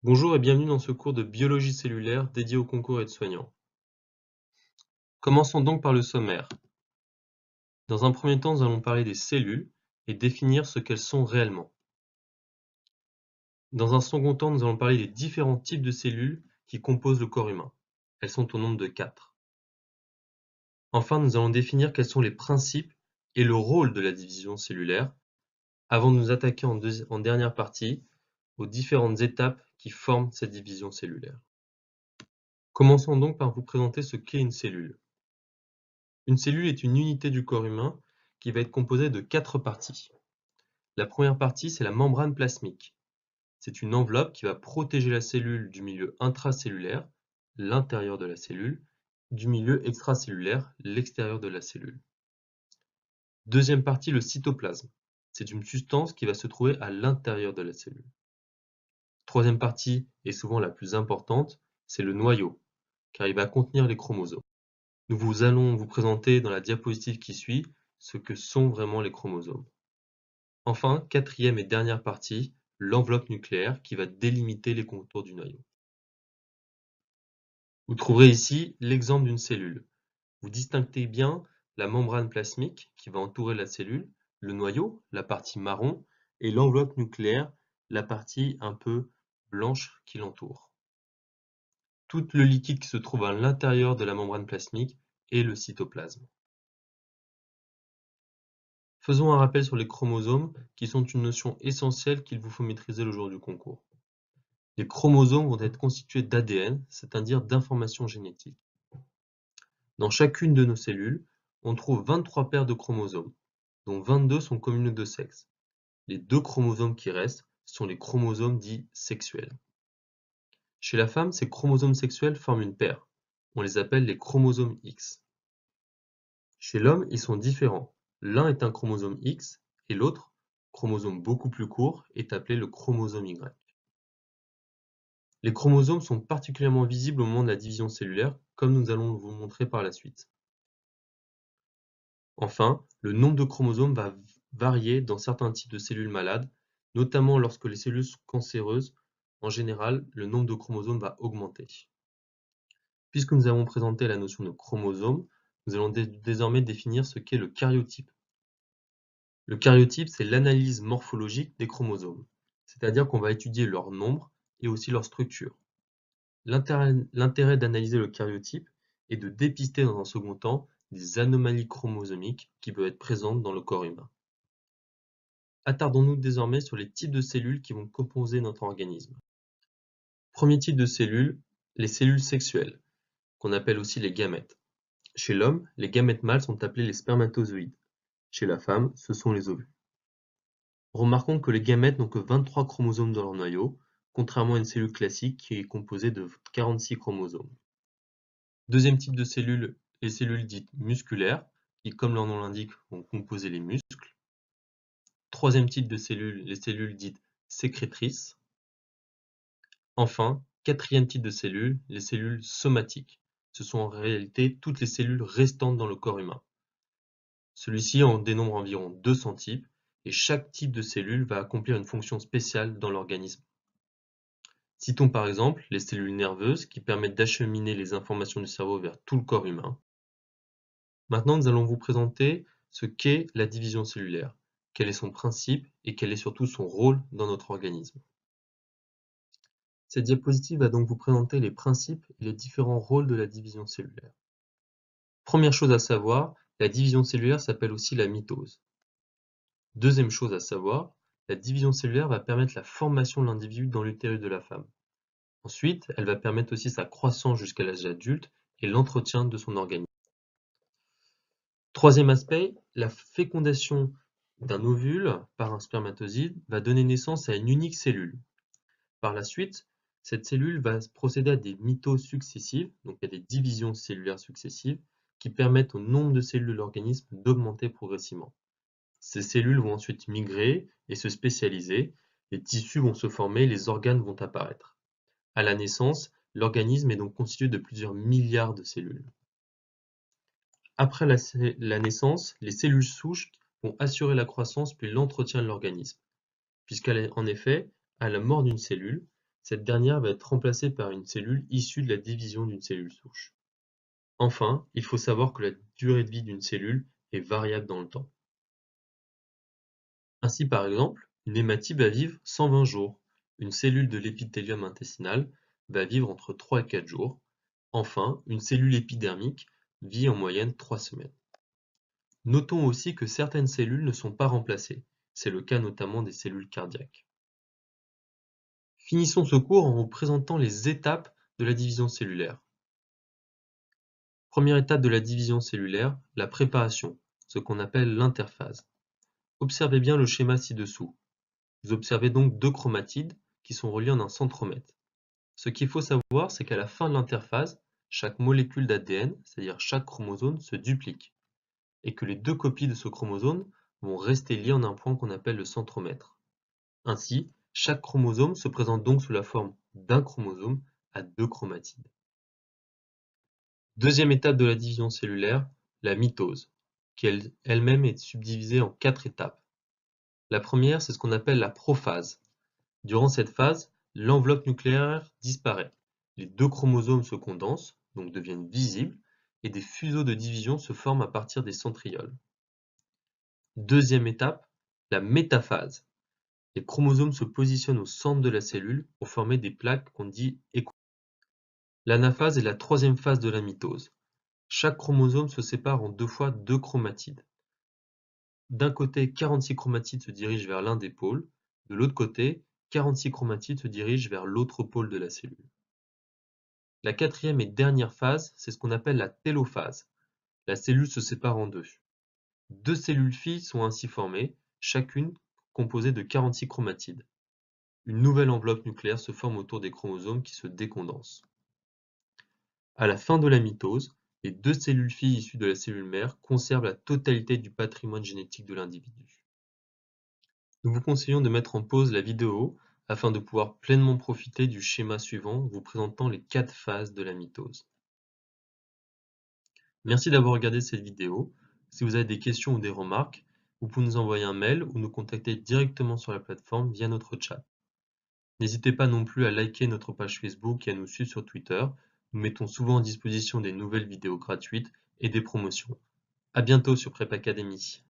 Bonjour et bienvenue dans ce cours de biologie cellulaire dédié au concours aides-soignants. Commençons donc par le sommaire. Dans un premier temps, nous allons parler des cellules et définir ce qu'elles sont réellement. Dans un second temps, nous allons parler des différents types de cellules qui composent le corps humain. Elles sont au nombre de 4. Enfin, nous allons définir quels sont les principes et le rôle de la division cellulaire avant de nous attaquer en dernière partie aux différentes étapes qui forment cette division cellulaire. Commençons donc par vous présenter ce qu'est une cellule. Une cellule est une unité du corps humain qui va être composée de 4 parties. La première partie, c'est la membrane plasmique. C'est une enveloppe qui va protéger la cellule du milieu intracellulaire, l'intérieur de la cellule, du milieu extracellulaire, l'extérieur de la cellule. Deuxième partie, le cytoplasme. C'est une substance qui va se trouver à l'intérieur de la cellule. Troisième partie, et souvent la plus importante, c'est le noyau, car il va contenir les chromosomes. Nous allons vous présenter dans la diapositive qui suit ce que sont vraiment les chromosomes. Enfin, quatrième et dernière partie, l'enveloppe nucléaire qui va délimiter les contours du noyau. Vous trouverez ici l'exemple d'une cellule. Vous distinguez bien la membrane plasmique qui va entourer la cellule, le noyau, la partie marron, et l'enveloppe nucléaire, la partie un peu blanche qui l'entoure. Tout le liquide qui se trouve à l'intérieur de la membrane plasmique est le cytoplasme. Faisons un rappel sur les chromosomes, qui sont une notion essentielle qu'il vous faut maîtriser le jour du concours. Les chromosomes vont être constitués d'ADN, c'est-à-dire d'informations génétiques. Dans chacune de nos cellules, on trouve 23 paires de chromosomes, dont 22 sont communes de sexe. Les 2 chromosomes qui restent sont les chromosomes dits sexuels. Chez la femme, ces chromosomes sexuels forment une paire. On les appelle les chromosomes X. Chez l'homme, ils sont différents. L'un est un chromosome X et l'autre, chromosome beaucoup plus court, est appelé le chromosome Y. Les chromosomes sont particulièrement visibles au moment de la division cellulaire, comme nous allons vous montrer par la suite. Enfin, le nombre de chromosomes va varier dans certains types de cellules malades, notamment lorsque les cellules sont cancéreuses. En général, le nombre de chromosomes va augmenter. Puisque nous avons présenté la notion de chromosome, nous allons désormais définir ce qu'est le karyotype. Le karyotype, c'est l'analyse morphologique des chromosomes, c'est-à-dire qu'on va étudier leur nombre et aussi leur structure. L'intérêt d'analyser le karyotype est de dépister dans un second temps des anomalies chromosomiques qui peuvent être présentes dans le corps humain. Attardons-nous désormais sur les types de cellules qui vont composer notre organisme. Premier type de cellules, les cellules sexuelles, qu'on appelle aussi les gamètes. Chez l'homme, les gamètes mâles sont appelés les spermatozoïdes. Chez la femme, ce sont les ovules. Remarquons que les gamètes n'ont que 23 chromosomes dans leur noyau, contrairement à une cellule classique qui est composée de 46 chromosomes. Deuxième type de cellules, les cellules dites musculaires, qui, comme leur nom l'indique, vont composer les muscles. Troisième type de cellules, les cellules dites sécrétrices. Enfin, quatrième type de cellules, les cellules somatiques. Ce sont en réalité toutes les cellules restantes dans le corps humain. Celui-ci en dénombre environ 200 types, et chaque type de cellule va accomplir une fonction spéciale dans l'organisme. Citons par exemple les cellules nerveuses qui permettent d'acheminer les informations du cerveau vers tout le corps humain. Maintenant, nous allons vous présenter ce qu'est la division cellulaire, quel est son principe et quel est surtout son rôle dans notre organisme. Cette diapositive va donc vous présenter les principes et les différents rôles de la division cellulaire. Première chose à savoir, la division cellulaire s'appelle aussi la mitose. Deuxième chose à savoir, la division cellulaire va permettre la formation de l'individu dans l'utérus de la femme. Ensuite, elle va permettre aussi sa croissance jusqu'à l'âge adulte et l'entretien de son organisme. Troisième aspect, la fécondation d'un ovule par un spermatozoïde va donner naissance à une unique cellule. Par la suite, cette cellule va procéder à des mitoses successives, donc à des divisions cellulaires successives, qui permettent au nombre de cellules de l'organisme d'augmenter progressivement. Ces cellules vont ensuite migrer et se spécialiser, les tissus vont se former, les organes vont apparaître. À la naissance, l'organisme est donc constitué de plusieurs milliards de cellules. Après la naissance, les cellules souches vont assurer la croissance puis l'entretien de l'organisme. Puisqu'en effet, à la mort d'une cellule, Cette dernière va être remplacée par une cellule issue de la division d'une cellule souche. Enfin, il faut savoir que la durée de vie d'une cellule est variable dans le temps. Ainsi, par exemple, une hématite va vivre 120 jours, une cellule de l'épithélium intestinal va vivre entre 3 et 4 jours, enfin, une cellule épidermique vit en moyenne 3 semaines. Notons aussi que certaines cellules ne sont pas remplacées, c'est le cas notamment des cellules cardiaques. Finissons ce cours en vous présentant les étapes de la division cellulaire. Première étape de la division cellulaire, la préparation, ce qu'on appelle l'interphase. Observez bien le schéma ci-dessous. Vous observez donc deux chromatides qui sont reliés en un centromètre. Ce qu'il faut savoir, c'est qu'à la fin de l'interphase, chaque molécule d'ADN, c'est-à-dire chaque chromosome, se duplique, et que les deux copies de ce chromosome vont rester liées en un point qu'on appelle le centromètre. Ainsi, chaque chromosome se présente donc sous la forme d'un chromosome à deux chromatides. Deuxième étape de la division cellulaire, la mitose, qui elle-même est subdivisée en 4 étapes. La première, c'est ce qu'on appelle la prophase. Durant cette phase, l'enveloppe nucléaire disparaît. Les deux chromosomes se condensent, donc deviennent visibles, et des fuseaux de division se forment à partir des centrioles. Deuxième étape, la métaphase. Les chromosomes se positionnent au centre de la cellule pour former des plaques qu'on dit échos. L'anaphase est la troisième phase de la mitose. Chaque chromosome se sépare en deux fois deux chromatides. D'un côté, 46 chromatides se dirigent vers l'un des pôles, de l'autre côté, 46 chromatides se dirigent vers l'autre pôle de la cellule. La quatrième et dernière phase, c'est ce qu'on appelle la télophase. La cellule se sépare en deux. Deux cellules filles sont ainsi formées, chacune composée de 46 chromatides. Une nouvelle enveloppe nucléaire se forme autour des chromosomes qui se décondensent. À la fin de la mitose, les deux cellules filles issues de la cellule mère conservent la totalité du patrimoine génétique de l'individu. Nous vous conseillons de mettre en pause la vidéo afin de pouvoir pleinement profiter du schéma suivant vous présentant les 4 phases de la mitose. Merci d'avoir regardé cette vidéo. Si vous avez des questions ou des remarques, vous pouvez nous envoyer un mail ou nous contacter directement sur la plateforme via notre chat. N'hésitez pas non plus à liker notre page Facebook et à nous suivre sur Twitter. Nous mettons souvent en disposition des nouvelles vidéos gratuites et des promotions. À bientôt sur Prep Academy.